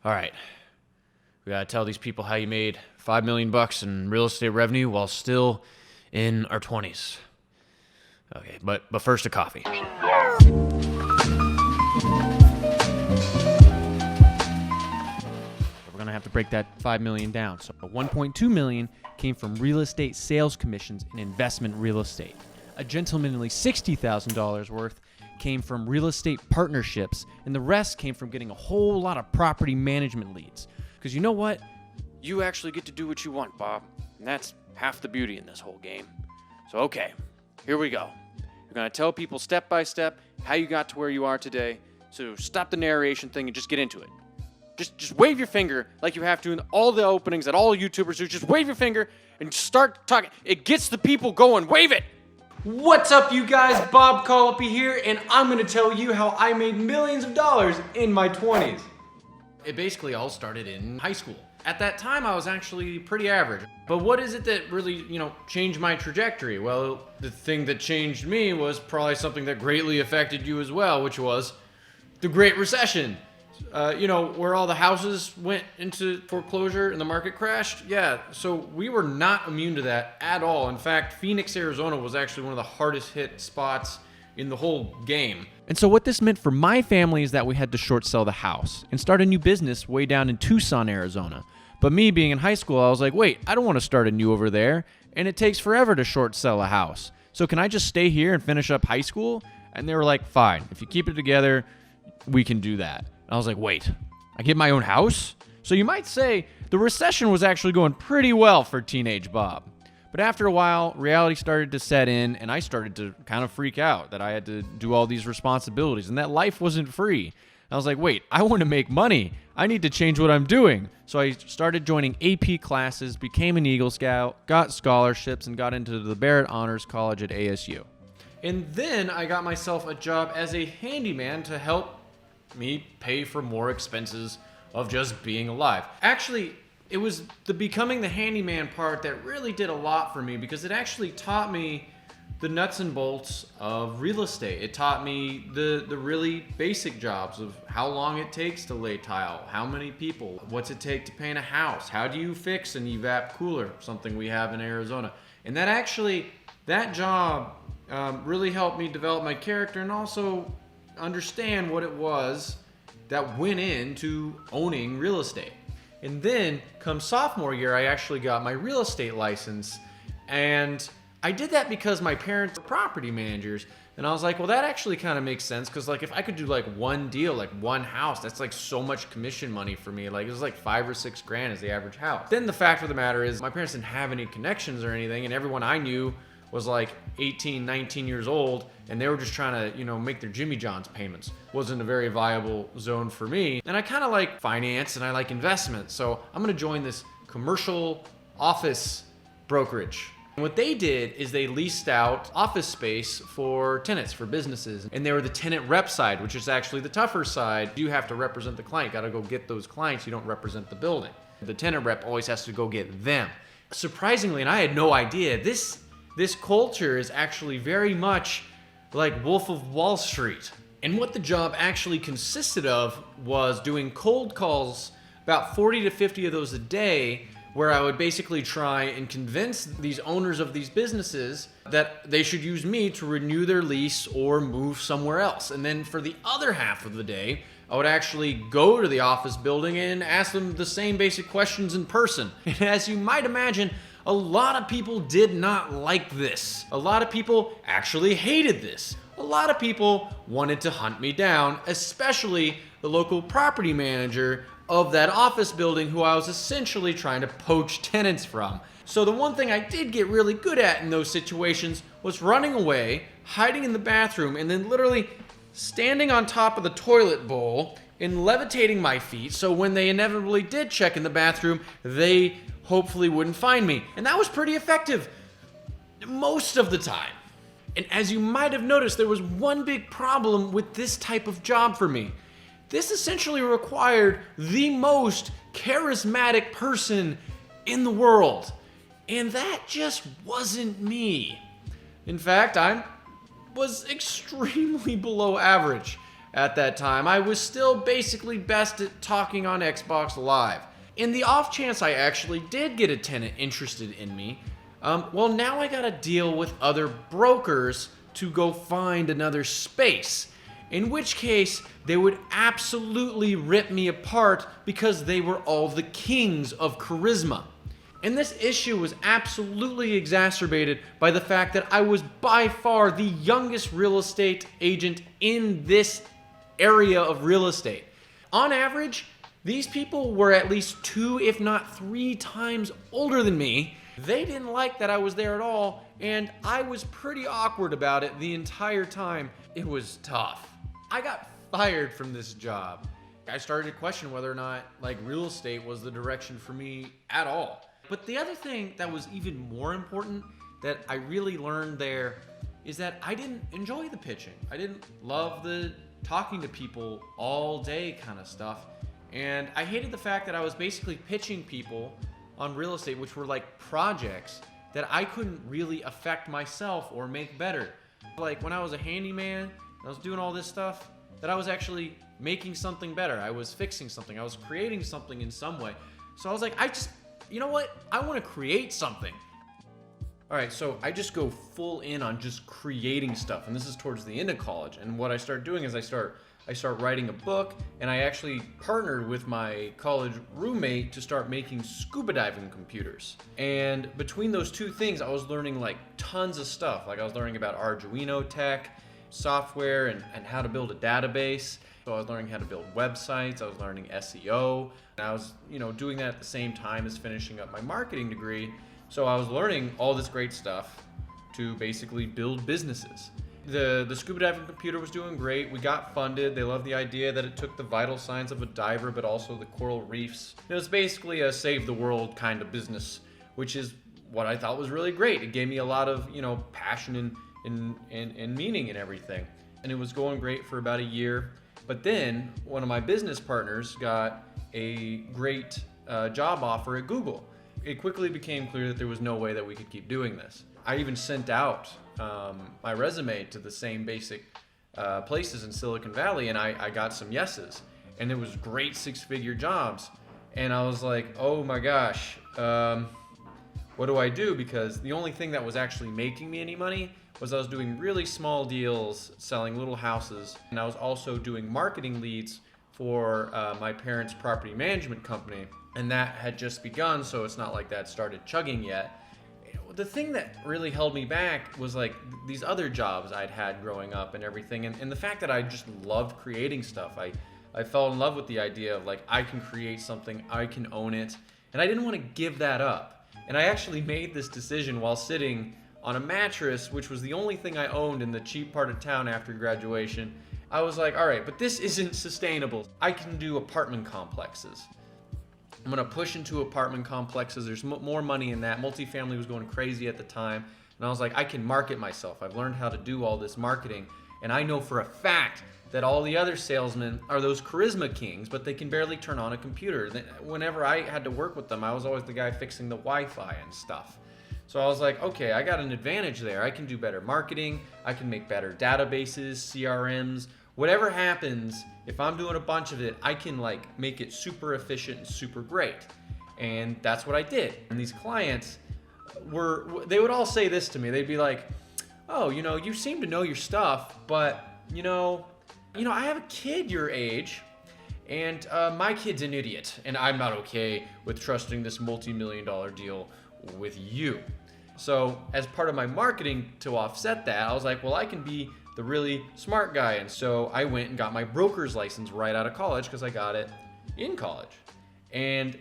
All right. We gotta tell these people how you made $5 million in real estate revenue while still in our 20s. Okay, but first a coffee. We're gonna have to break that $5 million down. So $1.2 million came from real estate sales commissions in investment real estate. A gentlemanly $60,000 worth came from real estate partnerships, and the rest came from getting a whole lot of property management leads. Because you know what? You actually get to do what you want, Bob. And that's half the beauty in this whole game. So, okay, here we go. You're going to tell people step by step how you got to where you are today. So stop the narration thing and just get into it. Just wave your finger like you have to in all the openings that all YouTubers do. Just wave your finger and start talking. It gets the people going. Wave it. What's up, you guys? Bob Colopy here, and I'm gonna tell you how I made millions of dollars in my 20s. It basically all started in high school. At that time, I was actually pretty average. But what is it that really, changed my trajectory? Well, the thing that changed me was probably something that greatly affected you as well, which was the Great Recession. Where all the houses went into foreclosure and the market crashed. Yeah, so we were not immune to that at all. In fact, Phoenix, Arizona was actually one of the hardest hit spots in the whole game. And so what this meant for my family is that we had to short sell the house and start a new business way down in Tucson, Arizona. But me being in high school, I was like, wait, I don't want to start anew over there. And it takes forever to short sell a house. So can I just stay here and finish up high school? And they were like, fine, if you keep it together, we can do that. I was like, wait, I get my own house? So you might say the recession was actually going pretty well for teenage Bob. But after a while, reality started to set in, and I started to kind of freak out that I had to do all these responsibilities and that life wasn't free. I was like, wait, I want to make money. I need to change what I'm doing. So I started joining AP classes, became an Eagle Scout, got scholarships, and got into the Barrett Honors College at ASU. And then I got myself a job as a handyman to help me pay for more expenses of just being alive. Actually, it was the becoming the handyman part that really did a lot for me because it actually taught me the nuts and bolts of real estate. It taught me the really basic jobs of how long it takes to lay tile, how many people, what's it take to paint a house, how do you fix an evap cooler, something we have in Arizona. And that job really helped me develop my character and also understand what it was that went into owning real estate. And then come sophomore year, I actually got my real estate license. And I did that because my parents were property managers. And I was like, well, that actually kind of makes sense. Cause if I could do one deal, one house, that's so much commission money for me. It was $5 or $6 grand as the average house. Then the fact of the matter is my parents didn't have any connections or anything. And everyone I knew was 18, 19 years old, and they were just trying to, make their Jimmy John's payments. Wasn't a very viable zone for me. And I kind of like finance and I like investments. So I'm gonna join this commercial office brokerage. And what they did is they leased out office space for tenants, for businesses. And they were the tenant rep side, which is actually the tougher side. You have to represent the client, gotta go get those clients, you don't represent the building. The tenant rep always has to go get them. Surprisingly, and I had no idea, this culture is actually very much like Wolf of Wall Street. And what the job actually consisted of was doing cold calls, about 40 to 50 of those a day, where I would basically try and convince these owners of these businesses that they should use me to renew their lease or move somewhere else. And then for the other half of the day, I would actually go to the office building and ask them the same basic questions in person. And as you might imagine, a lot of people did not like this. A lot of people actually hated this. A lot of people wanted to hunt me down, especially the local property manager of that office building who I was essentially trying to poach tenants from. So the one thing I did get really good at in those situations was running away, hiding in the bathroom, and then literally standing on top of the toilet bowl and levitating my feet so when they inevitably did check in the bathroom, they hopefully wouldn't find me. And that was pretty effective most of the time. And as you might have noticed, there was one big problem with this type of job for me. This essentially required the most charismatic person in the world. And that just wasn't me. In fact, I was extremely below average. at that time, I was still basically best at talking on Xbox Live. In the off chance I actually did get a tenant interested in me, well, now I gotta deal with other brokers to go find another space. In which case, they would absolutely rip me apart because they were all the kings of charisma. And this issue was absolutely exacerbated by the fact that I was by far the youngest real estate agent in this area of real estate. On average, these people were at least 2, if not 3 times older than me. They didn't like that I was there at all, and I was pretty awkward about it the entire time. It was tough. I got fired from this job. I started to question whether or not real estate was the direction for me at all. But the other thing that was even more important that I really learned there is that I didn't enjoy the pitching. I didn't love the talking to people all day kind of stuff. And I hated the fact that I was basically pitching people on real estate, which were like projects that I couldn't really affect myself or make better. Like when I was a handyman, I was doing all this stuff, that I was actually making something better. I was fixing something. I was creating something in some way. So I was like, you know what? I want to create something. All right, so I just go full in on just creating stuff. And this is towards the end of college. And what I start doing is I start writing a book, and I actually partnered with my college roommate to start making scuba diving computers. And between those two things, I was learning tons of stuff. I was learning about Arduino tech, software, and how to build a database. So I was learning how to build websites. I was learning SEO. And I was, doing that at the same time as finishing up my marketing degree. So I was learning all this great stuff to basically build businesses. The scuba diving computer was doing great. We got funded. They loved the idea that it took the vital signs of a diver, but also the coral reefs. It was basically a save the world kind of business, which is what I thought was really great. It gave me a lot of, passion and meaning and everything. And it was going great for about a year. But then one of my business partners got a great job offer at Google. It quickly became clear that there was no way that we could keep doing this. I even sent out my resume to the same basic places in Silicon Valley, and I got some yeses. And it was great 6-figure jobs. And I was like, oh my gosh, what do I do? Because the only thing that was actually making me any money was I was doing really small deals, selling little houses, and I was also doing marketing leads for my parents' property management company, and that had just begun, so it's not like that started chugging yet. The thing that really held me back was these other jobs I'd had growing up and everything, and the fact that I just loved creating stuff. I fell in love with the idea of I can create something, I can own it, and I didn't want to give that up. And I actually made this decision while sitting on a mattress, which was the only thing I owned in the cheap part of town after graduation. I was like, all right, but this isn't sustainable. I can do apartment complexes. I'm gonna push into apartment complexes. There's more money in that. Multifamily was going crazy at the time. And I was like, I can market myself. I've learned how to do all this marketing. And I know for a fact that all the other salesmen are those charisma kings, but they can barely turn on a computer. Whenever I had to work with them, I was always the guy fixing the Wi-Fi and stuff. So I was like, okay, I got an advantage there. I can do better marketing. I can make better databases, CRMs. Whatever happens, if I'm doing a bunch of it, I can make it super efficient and super great. And that's what I did. And these clients they would all say this to me. They'd be like, oh, you seem to know your stuff, but I have a kid your age, and my kid's an idiot, and I'm not okay with trusting this multi-million-dollar deal with you. So as part of my marketing to offset that, I was like, well, I can be the really smart guy. And so I went and got my broker's license right out of college because I got it in college. And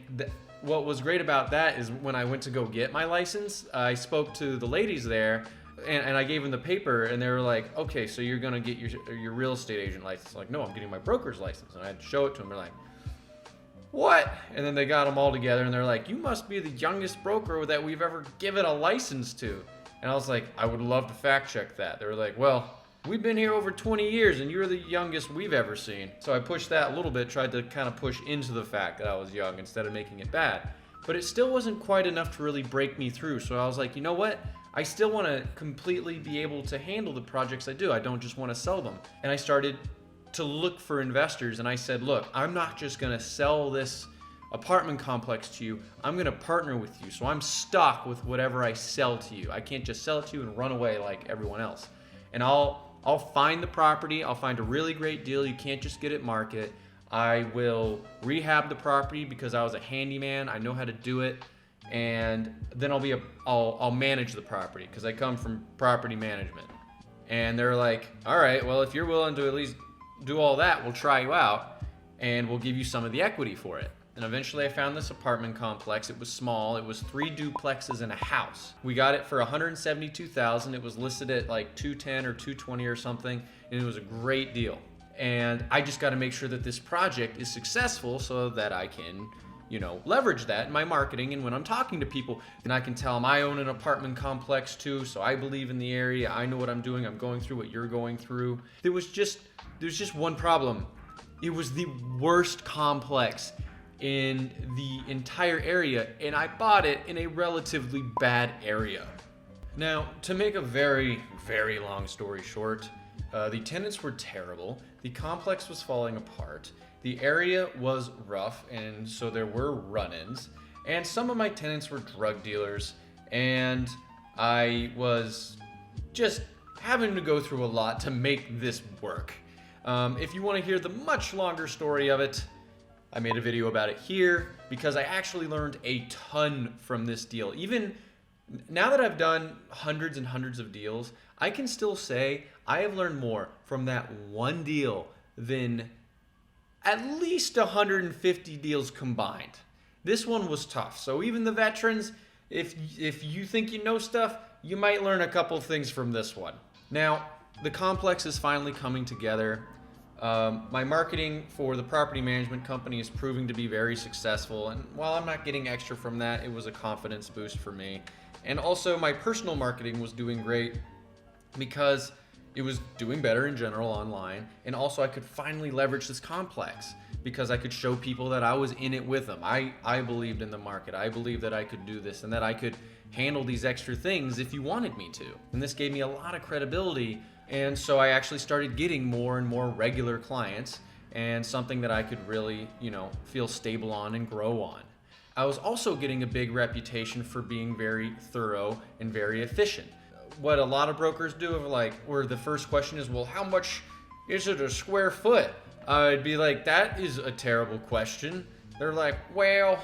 what was great about that is when I went to go get my license, I spoke to the ladies there, and I gave them the paper, and they were like, okay, so you're gonna get your real estate agent license. I'm like, no, I'm getting my broker's license. And I had to show it to them. They're like, what? And then they got them all together, and they're like, you must be the youngest broker that we've ever given a license to. And I was like, I would love to fact check that. They were like, well, we've been here over 20 years, and you're the youngest we've ever seen. So I pushed that a little bit, tried to kind of push into the fact that I was young instead of making it bad. But it still wasn't quite enough to really break me through. So I was like, you know what? I still want to completely be able to handle the projects I do. I don't just want to sell them. And I started to look for investors, and I said, look, I'm not just gonna sell this apartment complex to you, I'm gonna partner with you. So I'm stuck with whatever I sell to you. I can't just sell it to you and run away like everyone else. And I'll find the property, I'll find a really great deal, you can't just get it market. I will rehab the property because I was a handyman, I know how to do it, and then I'll manage the property because I come from property management. And they're like, all right, well, if you're willing to at least do all that, we'll try you out and we'll give you some of the equity for it. And eventually I found this apartment complex. It was small. It was 3 duplexes and a house. We got it for $172,000. It was listed at like $210 or $220 or something, and it was a great deal. And I just got to make sure that this project is successful so that I can, leverage that in my marketing. And when I'm talking to people, and I can tell them I own an apartment complex too, so I believe in the area. I know what I'm doing. I'm going through what you're going through. There's just one problem. It was the worst complex in the entire area, and I bought it in a relatively bad area. Now, to make a very, very long story short, the tenants were terrible, the complex was falling apart, the area was rough, and so there were run-ins, and some of my tenants were drug dealers, and I was just having to go through a lot to make this work. If you want to hear the much longer story of it, I made a video about it here because I actually learned a ton from this deal. Even now that I've done hundreds and hundreds of deals, I can still say I have learned more from that one deal than at least 150 deals combined. This one was tough. So even the veterans, if you think you know stuff, you might learn a couple things from this one. Now, the complex is finally coming together. My marketing for the property management company is proving to be very successful, and while I'm not getting extra from that, it was a confidence boost for me. And also my personal marketing was doing great because it was doing better in general online, and also I could finally leverage this complex because I could show people that I was in it with them. I believed in the market. I believed that I could do this and that I could handle these extra things if you wanted me to. And this gave me a lot of credibility. And so I actually started getting more and more regular clients, and something that I could really, feel stable on and grow on. I was also getting a big reputation for being very thorough and very efficient. What a lot of brokers do, where the first question is, well, how much is it a square foot? I'd be like, that is a terrible question. They're like, well,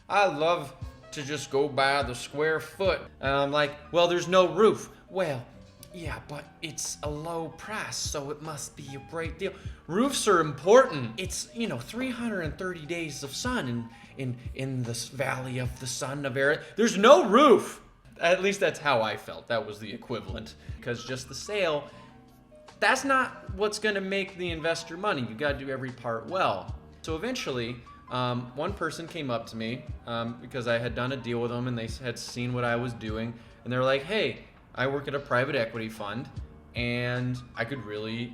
I love to just go by the square foot. And I'm like, well, there's no roof. Well, yeah, but it's a low price, so it must be a great deal. Roofs are important. It's, 330 days of sun in this valley of the sun of Arizona. There's no roof. At least that's how I felt. That was the equivalent. Because just the sale, that's not what's going to make the investor money. You got to do every part well. So eventually, one person came up to me because I had done a deal with them and they had seen what I was doing. And they're like, hey, I work at a private equity fund, and I could really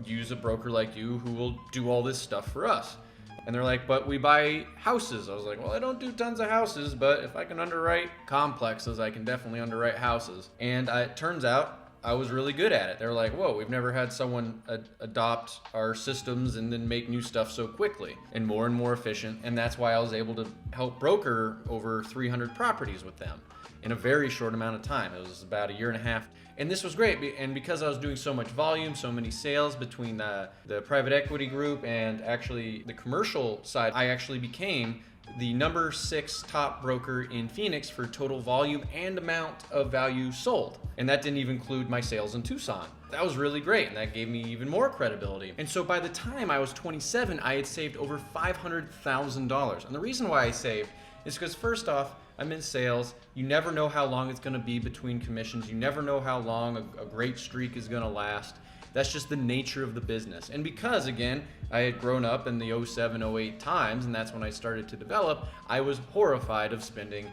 use a broker like you who will do all this stuff for us. And they're like, but we buy houses. I was like, well, I don't do tons of houses, but if I can underwrite complexes, I can definitely underwrite houses. And it turns out I was really good at it. They're like, whoa, we've never had someone adopt our systems and then make new stuff so quickly and more efficient. And that's why I was able to help broker over 300 properties with them in a very short amount of time. It was about a year and a half. And this was great. And because I was doing so much volume, so many sales between the private equity group and actually the commercial side, I actually became the number 6 top broker in Phoenix for total volume and amount of value sold. And that didn't even include my sales in Tucson. That was really great, and that gave me even more credibility. And so by the time I was 27, I had saved over $500,000. And the reason why I saved is because, first off, I'm in sales. You never know how long it's going to be between commissions. You never know how long a great streak is going to last. That's just the nature of the business. And because, again, I had grown up in the 07, 08 times, and that's when I started to develop, I was horrified of spending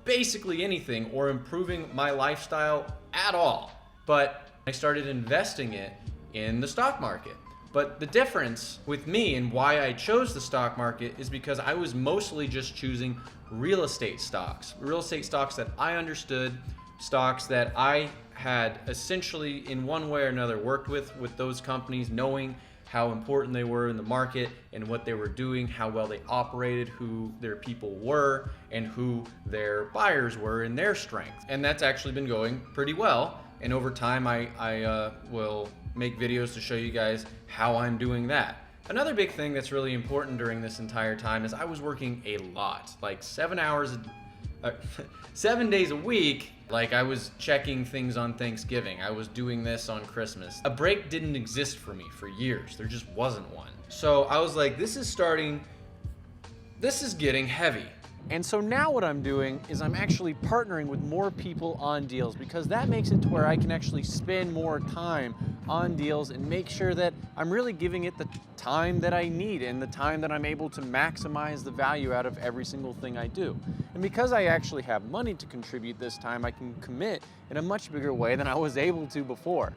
basically anything or improving my lifestyle at all. But I started investing it in the stock market. But the difference with me and why I chose the stock market is because I was mostly just choosing real estate stocks that I understood, stocks that I had essentially in one way or another worked with those companies, knowing how important they were in the market and what they were doing, how well they operated, who their people were, and who their buyers were in their strength. And that's actually been going pretty well. And over time, I will make videos to show you guys how I'm doing that. Another big thing that's really important during this entire time is I was working a lot, like 7 days a week. Like I was checking things on Thanksgiving. I was doing this on Christmas. A break didn't exist for me for years. There just wasn't one. So I was like, this is getting heavy. And so now what I'm doing is I'm actually partnering with more people on deals, because that makes it to where I can actually spend more time on deals and make sure that I'm really giving it the time that I need and the time that I'm able to maximize the value out of every single thing I do. And because I actually have money to contribute this time, I can commit in a much bigger way than I was able to before.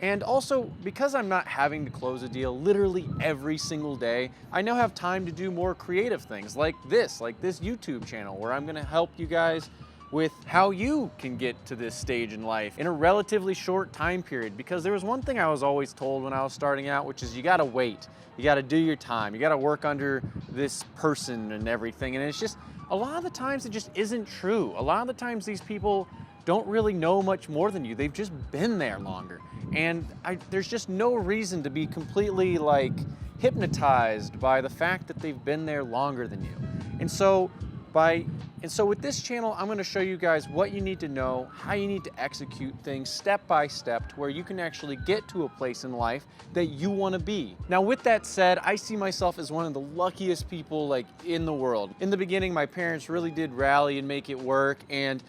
And also, because I'm not having to close a deal literally every single day, I now have time to do more creative things like this YouTube channel, where I'm gonna help you guys with how you can get to this stage in life in a relatively short time period. Because there was one thing I was always told when I was starting out, which is you gotta wait, you gotta do your time, you gotta work under this person and everything. And it's just, a lot of the times it just isn't true. A lot of the times these people don't really know much more than you. They've just been there longer. And there's just no reason to be completely like hypnotized by the fact that they've been there longer than you. And so with this channel, I'm gonna show you guys what you need to know, how you need to execute things step by step to where you can actually get to a place in life that you wanna be. Now with that said, I see myself as one of the luckiest people like in the world. In the beginning, my parents really did rally and make it work, and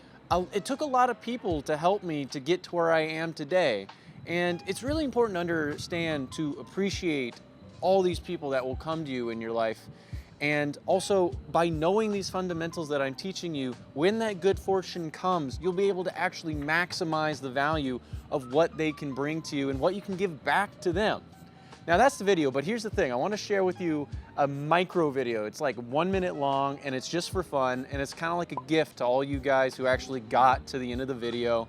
it took a lot of people to help me to get to where I am today. And it's really important to understand, to appreciate all these people that will come to you in your life. And also, by knowing these fundamentals that I'm teaching you, when that good fortune comes, you'll be able to actually maximize the value of what they can bring to you and what you can give back to them. Now that's the video, but here's the thing. I want to share with you a micro video. It's like 1 minute long, and it's just for fun, and it's kind of like a gift to all you guys who actually got to the end of the video.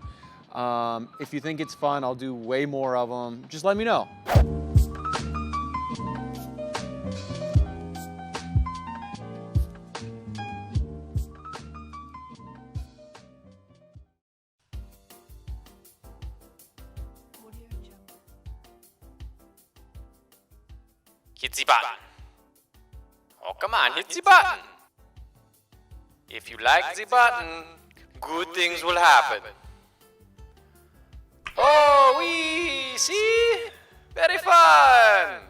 If you think it's fun, I'll do way more of them. Just let me know. Hit the button. Oh, come on, hit the button. If you like the button, good things will happen. Oh, we see? Very fun.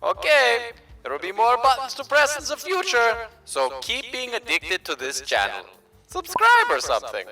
Okay, there will be more buttons to press in the future, so keep being addicted to this channel. Subscribe or something.